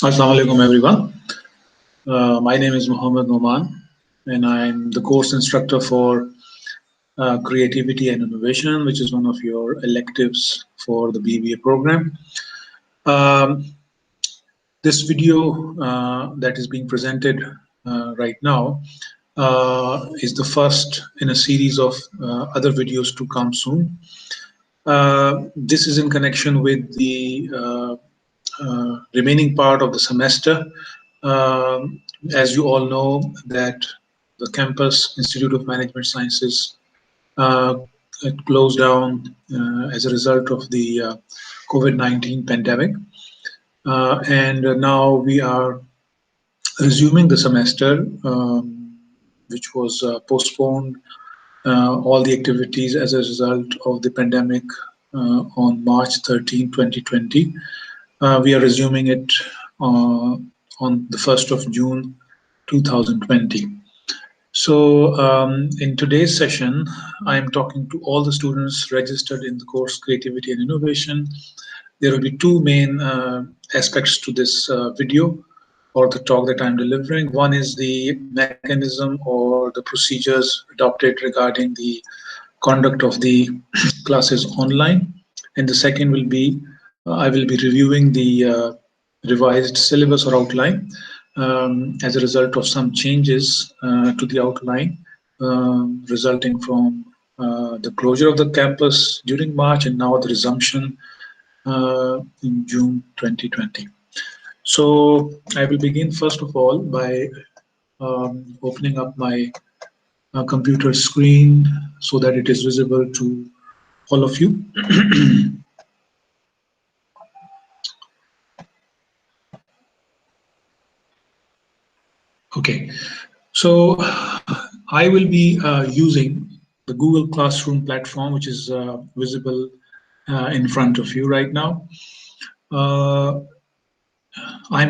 Assalamu alaikum everyone. My name is Mohammed Noman and I'm the course instructor for Creativity and Innovation, which is one of your electives for the BBA program. Um, this video that is being presented right now is the first in a series of other videos to come soon. This is in connection with the remaining part of the semester. As you all know that the campus Institute of Management Sciences uh, it closed down as a result of the COVID-19 pandemic. And now we are resuming the semester, which was postponed, all the activities as a result of the pandemic on March 13, 2020. We are resuming it on the 1st of June 2020. So in today's session, I am talking to all the students registered in the course Creativity and Innovation. There will be two main aspects to this video or the talk that I'm delivering. One is the mechanism or the procedures adopted regarding the conduct of the classes online. And the second will be, I will be reviewing the revised syllabus or outline as a result of some changes to the outline resulting from the closure of the campus during March and now the resumption in June 2020. So I will begin first of all by opening up my computer screen so that it is visible to all of you. Okay, so I will be using the Google Classroom platform, which is visible in front of you right now. I'm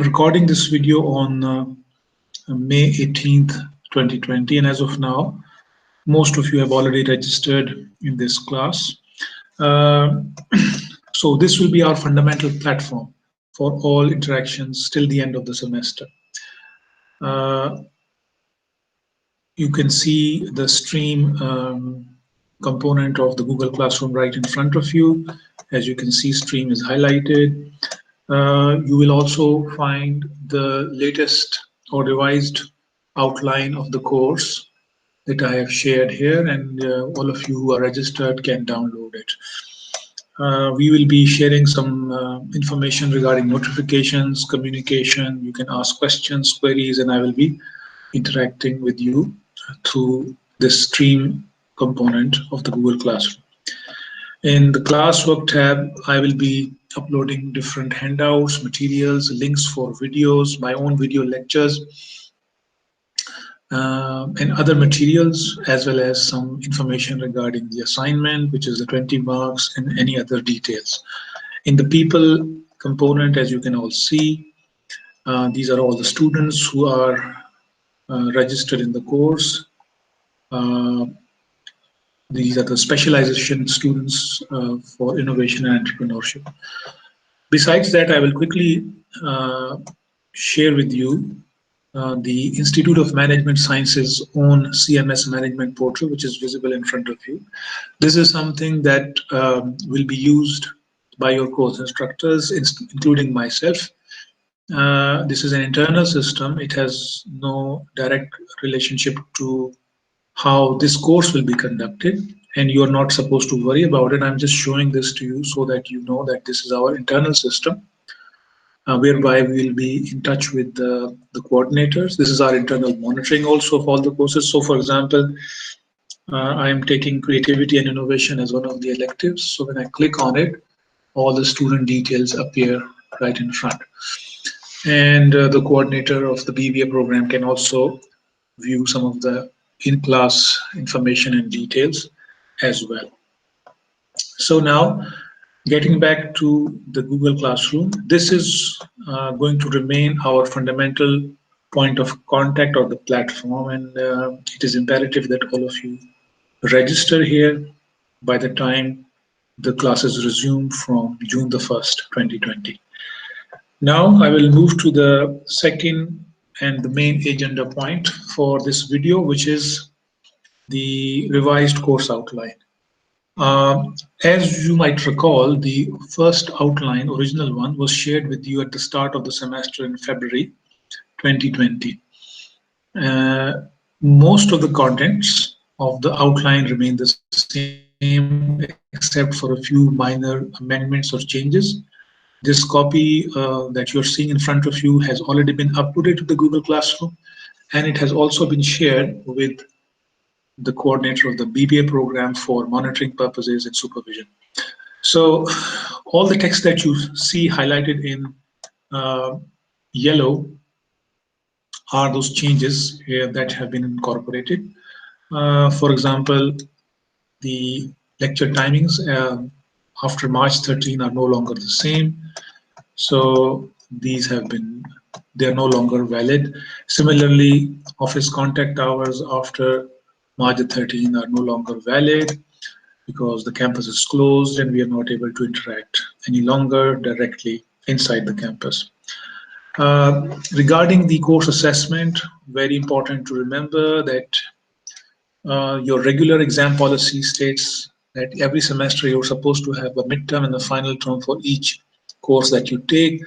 recording this video on May 18th, 2020, and as of now, most of you have already registered in this class. So this will be our fundamental platform for all interactions till the end of the semester. You can see the stream component of the Google Classroom right in front of you. As you can see, stream is highlighted. You will also find the latest or revised outline of the course that I have shared here, and all of you who are registered can download it. We will be sharing some information regarding notifications, communication. You can ask questions, queries, and I will be interacting with you through this stream component of the Google Classroom. In the classwork tab, I will be uploading different handouts, materials, links for videos, my own video lectures, and other materials, as well as some information regarding the assignment, which is the 20 marks, and any other details. In the people component, as you can all see, these are all the students who are registered in the course. These are the specialization students for innovation and entrepreneurship. Besides that, I will quickly share with you the Institute of Management Sciences' own CMS management portal, which is visible in front of you. This is something that will be used by your course instructors, including myself. This is an internal system. It has no direct relationship to how this course will be conducted, and you're not supposed to worry about it. I'm just showing this to you so that you know that this is our internal system, whereby we will be in touch with the coordinators. This is our internal monitoring also of all the courses. So for example, I am taking creativity and innovation as one of the electives. So when I click on it, all the student details appear right in front. And the coordinator of the BBA program can also view some of the in-class information and details as well. So now, getting back to the Google Classroom, this is going to remain our fundamental point of contact or the platform, and it is imperative that all of you register here by the time the classes resume from June the 1st, 2020. Now I will move to the second and the main agenda point for this video, which is the revised course outline. As you might recall, the first outline, original one, was shared with you at the start of the semester in February 2020. Most of the contents of the outline remain the same, except for a few minor amendments or changes. This copy that you're seeing in front of you has already been uploaded to the Google Classroom, and it has also been shared with the coordinator of the BBA program for monitoring purposes and supervision. So all the text that you see highlighted in uh, yellow are those changes here that have been incorporated. For example, the lecture timings after March 13 are no longer the same. So these have been, they are no longer valid. Similarly, office contact hours after March 13 are no longer valid because the campus is closed and we are not able to interact any longer directly inside the campus. Regarding the course assessment, very important to remember that your regular exam policy states that every semester you're supposed to have a midterm and a final term for each course that you take.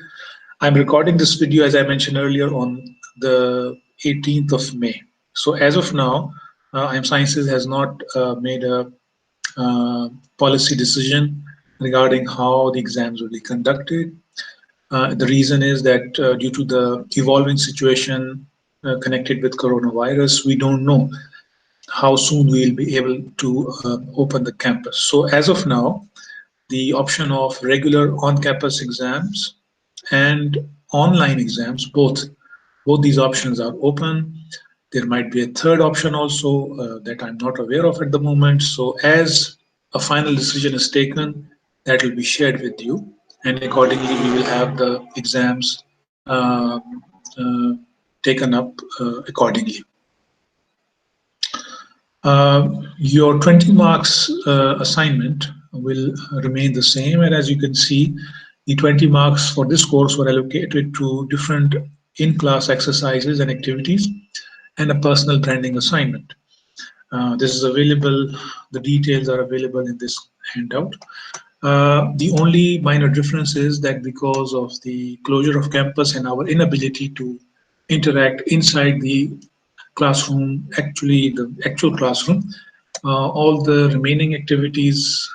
I'm recording this video, as I mentioned earlier, on the 18th of May. So as of now, IM Sciences has not made a policy decision regarding how the exams will be conducted. The reason is that due to the evolving situation connected with coronavirus, we don't know how soon we will be able to open the campus. So as of now, the option of regular on-campus exams and online exams, both these options are open. There might be a third option also that I'm not aware of at the moment. So as a final decision is taken, that will be shared with you, and accordingly we will have the exams uh, taken up accordingly. Your 20 marks assignment will remain the same, and as you can see, the 20 marks for this course were allocated to different in-class exercises and activities and a personal branding assignment. This is available, the details are available in this handout. The only minor difference is that because of the closure of campus and our inability to interact inside the classroom, actually the actual classroom, all the remaining activities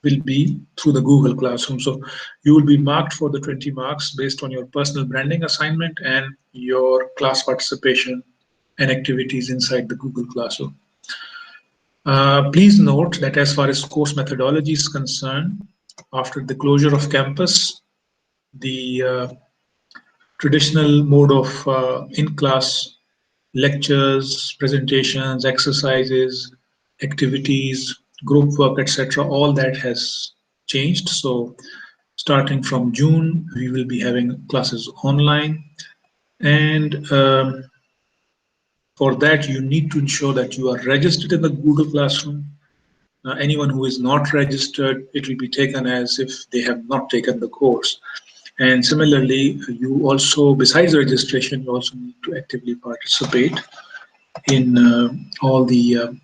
will be through the Google Classroom. So you will be marked for the 20 marks based on your personal branding assignment and your class participation and activities inside the Google Classroom. Please note that as far as course methodology is concerned, after the closure of campus, the traditional mode of in-class lectures, presentations, exercises, activities, group work, etc., all that has changed. So starting from June, we will be having classes online, and for that you need to ensure that you are registered in the Google Classroom. Anyone who is not registered, it will be taken as if they have not taken the course. And similarly, you also, besides registration, you also need to actively participate in all the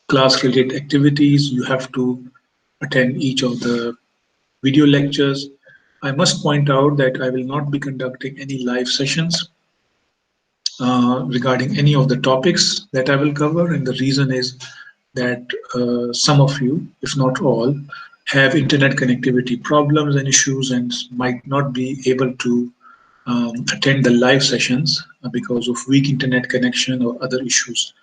class-related activities. You have to attend each of the video lectures. I must point out that I will not be conducting any live sessions regarding any of the topics that I will cover, and the reason is that some of you, if not all, have internet connectivity problems and issues and might not be able to attend the live sessions because of weak internet connection or other issues,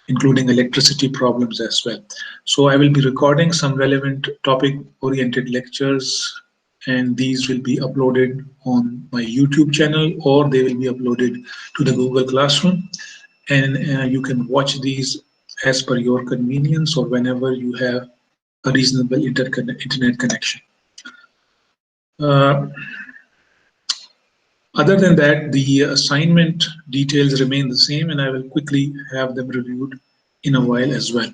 including electricity problems as well. So I will be recording some relevant topic-oriented lectures, and these will be uploaded on my YouTube channel, or they will be uploaded to the Google Classroom. And you can watch these as per your convenience or whenever you have a reasonable internet connection. Other than that, the assignment details remain the same, and I will quickly have them reviewed in a while as well.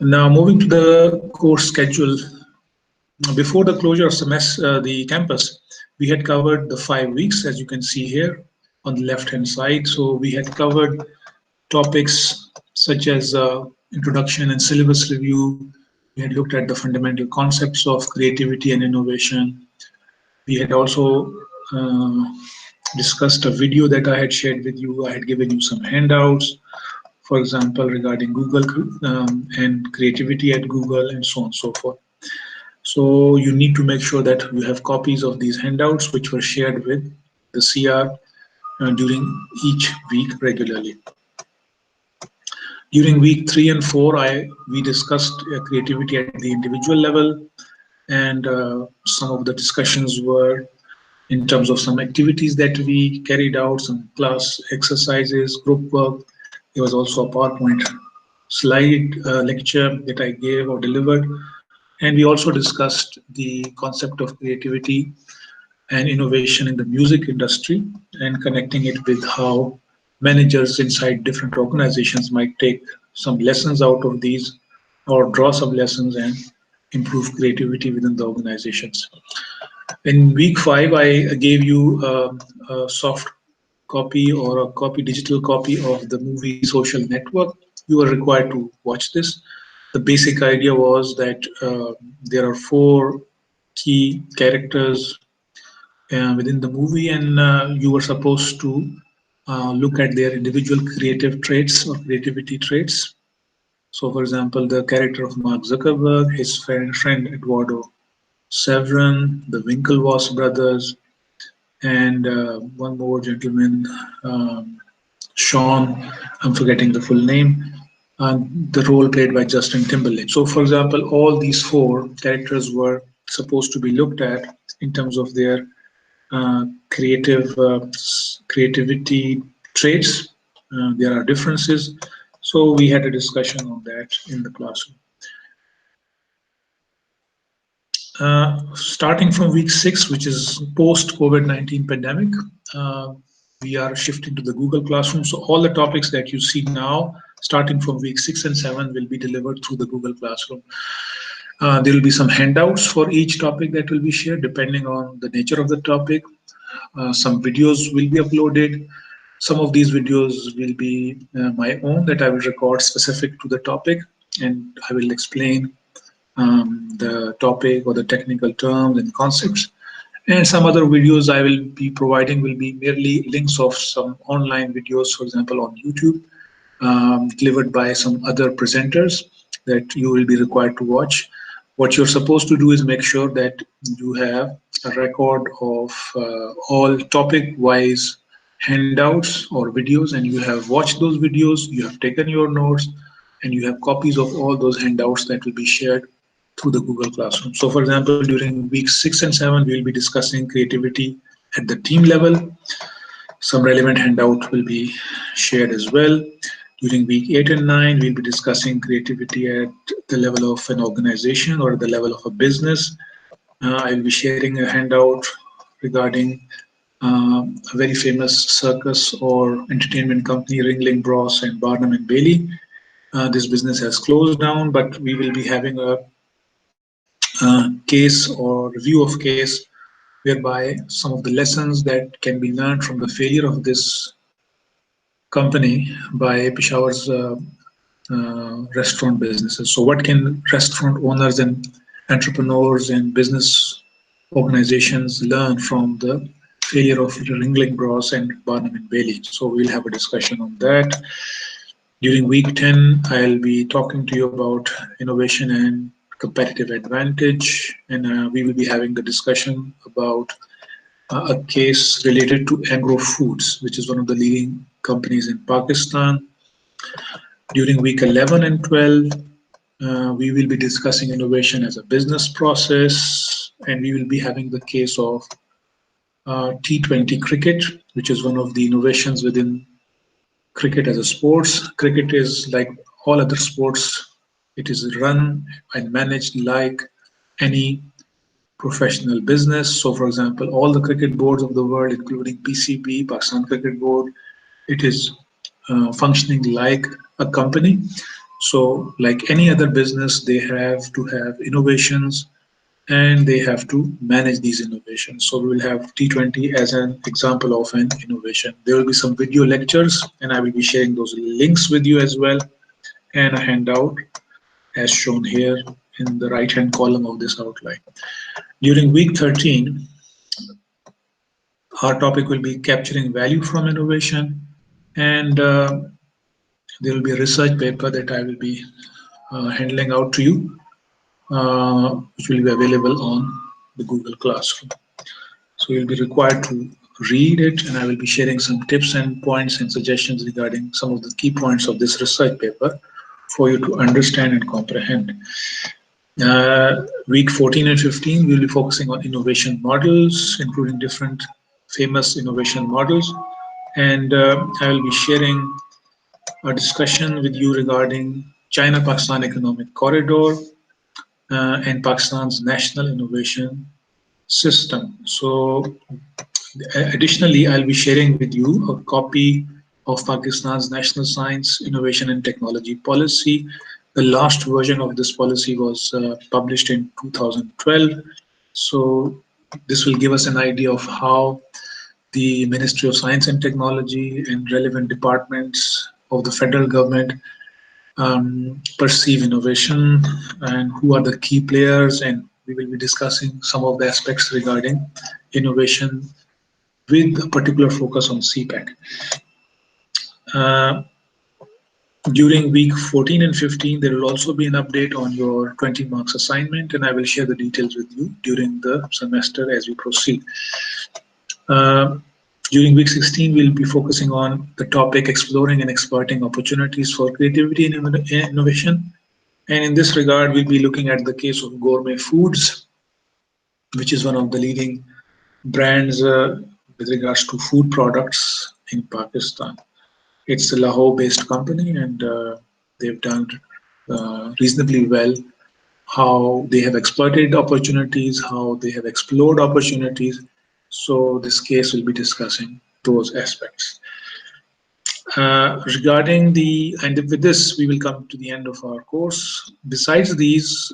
Now, moving to the course schedule, Before the closure of the campus, we had covered the 5 weeks, as you can see here on the left-hand side. So we had covered topics such as introduction and syllabus review. We had looked at the fundamental concepts of creativity and innovation. We had also uh, discussed a video that I had shared with you. I had given you some handouts, for example, regarding Google and creativity at Google and so on and so forth. So you need to make sure that you have copies of these handouts which were shared with the CR during each week regularly. During week 3 and 4, we discussed creativity at the individual level, and some of the discussions were in terms of some activities that we carried out, some class exercises, group work. There was also a PowerPoint slide lecture that I gave or delivered, and we also discussed the concept of creativity and innovation in the music industry and connecting it with how managers inside different organizations might take some lessons out of these or draw some lessons and improve creativity within the organizations. In week 5, I gave you a soft copy or a digital copy of the movie Social Network. You are required to watch this. The basic idea was that there are 4 key characters within the movie, and you were supposed to look at their individual creative traits or creativity traits. So, for example, the character of Mark Zuckerberg, his friend Eduardo Severin, the Winklevoss brothers, and one more gentleman, Sean, I'm forgetting the full name, the role played by Justin Timberlake. So, for example, all these 4 characters were supposed to be looked at in terms of their creativity traits. There are differences. So we had a discussion on that in the classroom. Starting from week 6, which is post COVID-19 pandemic, we are shifting to the Google Classroom. So all the topics that you see now, starting from week 6 and 7, will be delivered through the Google Classroom. There will be some handouts for each topic that will be shared depending on the nature of the topic. Some videos will be uploaded. Some of these videos will be my own that I will record specific to the topic, and I will explain the topic or the technical terms and concepts. And some other videos I will be providing will be merely links of some online videos, for example, on YouTube, delivered by some other presenters that you will be required to watch. What you're supposed to do is make sure that you have a record of all topic-wise handouts or videos, and you have watched those videos, you have taken your notes, and you have copies of all those handouts that will be shared through the Google Classroom. So, for example, during weeks 6 and 7, we will be discussing creativity at the team level. Some relevant handout will be shared as well. During week 8 and 9, we'll be discussing creativity at the level of an organization or the level of a business. I'll be sharing a handout regarding a very famous circus or entertainment company, Ringling Bros and Barnum and Bailey. This business has closed down, but we will be having a case or review of case whereby some of the lessons that can be learned from the failure of this company by Peshawar's restaurant businesses. So what can restaurant owners and entrepreneurs and business organizations learn from the failure of Ringling Bros and Barnum and Bailey? So we'll have a discussion on that. During week 10, I'll be talking to you about innovation and competitive advantage, and we will be having the discussion about a case related to Agro Foods, which is one of the leading companies in Pakistan. During week 11 and 12, we will be discussing innovation as a business process, and we will be having the case of T20 cricket, which is one of the innovations within cricket as a sports. Cricket is like all other sports. It is run and managed like any professional business. So, for example, all the cricket boards of the world, including PCB, Pakistan Cricket Board, it is functioning like a company. So, like any other business, they have to have innovations and they have to manage these innovations. So we will have T20 as an example of an innovation. There will be some video lectures, and I will be sharing those links with you as well, and a handout as shown here in the right hand column of this outline. During week 13, our topic will be capturing value from innovation, and there will be a research paper that I will be handling out to you, which will be available on the Google Classroom. So you'll be required to read it, and I will be sharing some tips and points and suggestions regarding some of the key points of this research paper for you to understand and comprehend. Week 14 and 15, we'll be focusing on innovation models, including different famous innovation models. And I will be sharing a discussion with you regarding China-Pakistan Economic Corridor and Pakistan's National Innovation System. So additionally, I'll be sharing with you a copy of Pakistan's National Science, Innovation and Technology Policy. The last version of this policy was published in 2012. So this will give us an idea of how the Ministry of Science and Technology and relevant departments of the federal government perceive innovation and who are the key players, and we will be discussing some of the aspects regarding innovation with a particular focus on CPEC. Uh, During week 14 and 15, there will also be an update on your 20 marks assignment, and I will share the details with you during the semester as we proceed. Uh, During week 16, we'll be focusing on the topic exploring and exploiting opportunities for creativity and innovation. And in this regard, we'll be looking at the case of Gourmet Foods, which is one of the leading brands with regards to food products in Pakistan. It's a Lahore-based company, and they've done reasonably well. How they have exploited opportunities, how they have explored opportunities. So this case will be discussing those aspects. Regarding the, and with this, we will come to the end of our course. Besides these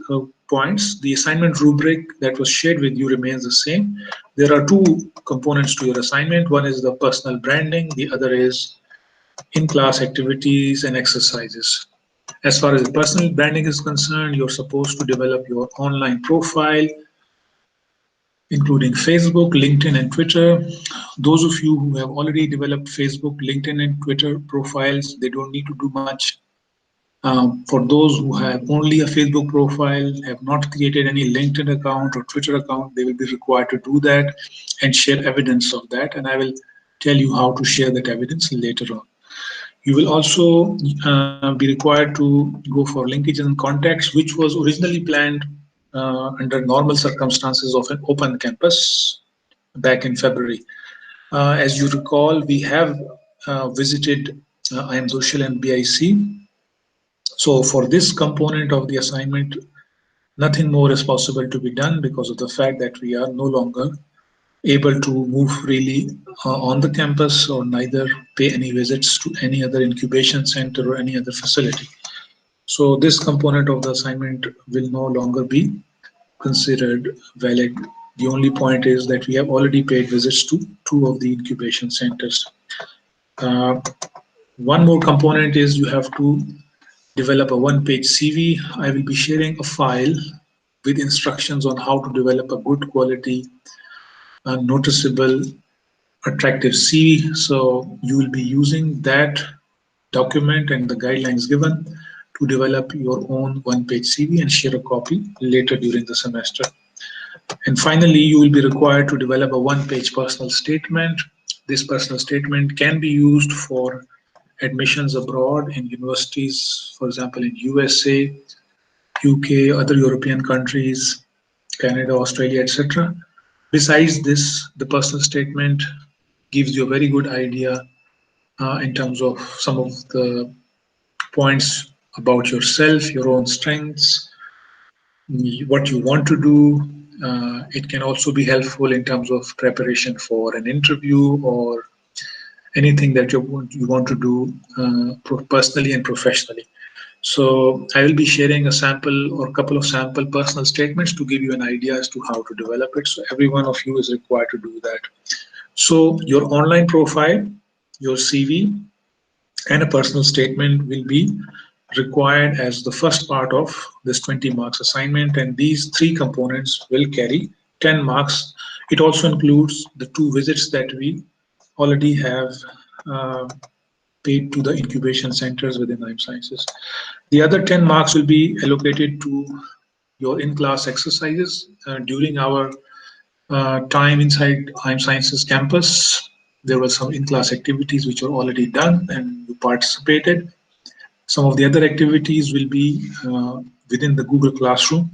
points, the assignment rubric that was shared with you remains the same. There are two components to your assignment. One is the personal branding, the other is in-class activities and exercises. As far as the personal branding is concerned, you're supposed to develop your online profile, including Facebook, LinkedIn, and Twitter. Those of you who have already developed Facebook, LinkedIn, and Twitter profiles, they don't need to do much. For those who have only a Facebook profile, have not created any LinkedIn account or Twitter account, they will be required to do that and share evidence of that. And I will tell you how to share that evidence later on. You will also be required to go for linkages and contacts, which was originally planned under normal circumstances of an open campus back in February. As you recall, we have visited I Am Social and BIC. So for this component of the assignment, nothing more is possible to be done because of the fact that we are no longer able to move freely on the campus or neither pay any visits to any other incubation center or any other facility. So this component of the assignment will no longer be considered valid. The only point is that we have already paid visits to two of the incubation centers. One more component is you have to develop a one-page CV. I will be sharing a file with instructions on how to develop a good quality, noticeable, attractive CV. So you will be using that document and the guidelines given to develop your own one-page CV and share a copy later during the semester. And finally, you will be required to develop a one-page personal statement. This personal statement can be used for admissions abroad in universities, for example, in USA, UK, other European countries, Canada, Australia, etc. Besides this, the personal statement gives you a very good idea in terms of some of the points about yourself, your own strengths, what you want to do. It can also be helpful in terms of preparation for an interview or anything that you want to do personally and professionally. So I will be sharing a sample or a couple of sample personal statements to give you an idea as to how to develop it. So every one of you is required to do that. So your online profile, your CV, and a personal statement will be required as the first part of this 20 marks assignment, and these three components will carry 10 marks. It also includes the 2 visits that we already have uh, paid to the incubation centers within IM Sciences. The other 10 marks will be allocated to your in-class exercises during our time inside IM Sciences campus. There were some in-class activities which were already done and you participated. Some of the other activities will be within the Google Classroom.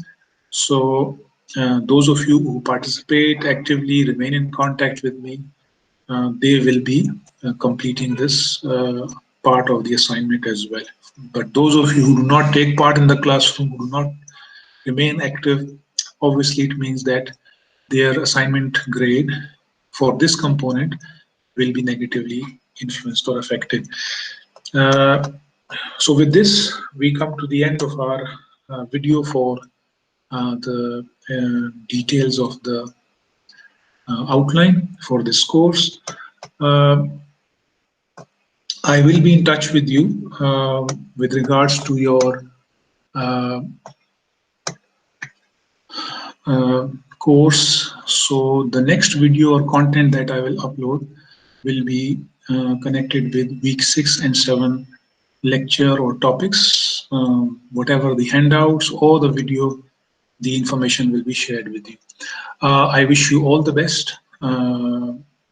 So those of you who participate actively, remain in contact with me, they will be completing this part of the assignment as well. But those of you who do not take part in the classroom, who do not remain active, obviously it means that their assignment grade for this component will be negatively influenced or affected. Uh, so with this, we come to the end of our video for the details of the outline for this course. Uh, I will be in touch with you with regards to your uh, course. So the next video or content that I will upload will be connected with week 6 and 7 lecture or topics. Whatever the handouts or the video, the information will be shared with you. I wish you all the best.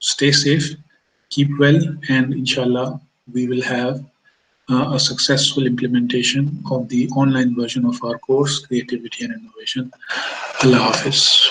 Stay safe, keep well, and inshallah, we will have a successful implementation of the online version of our course, Creativity and Innovation. Allah Hafiz.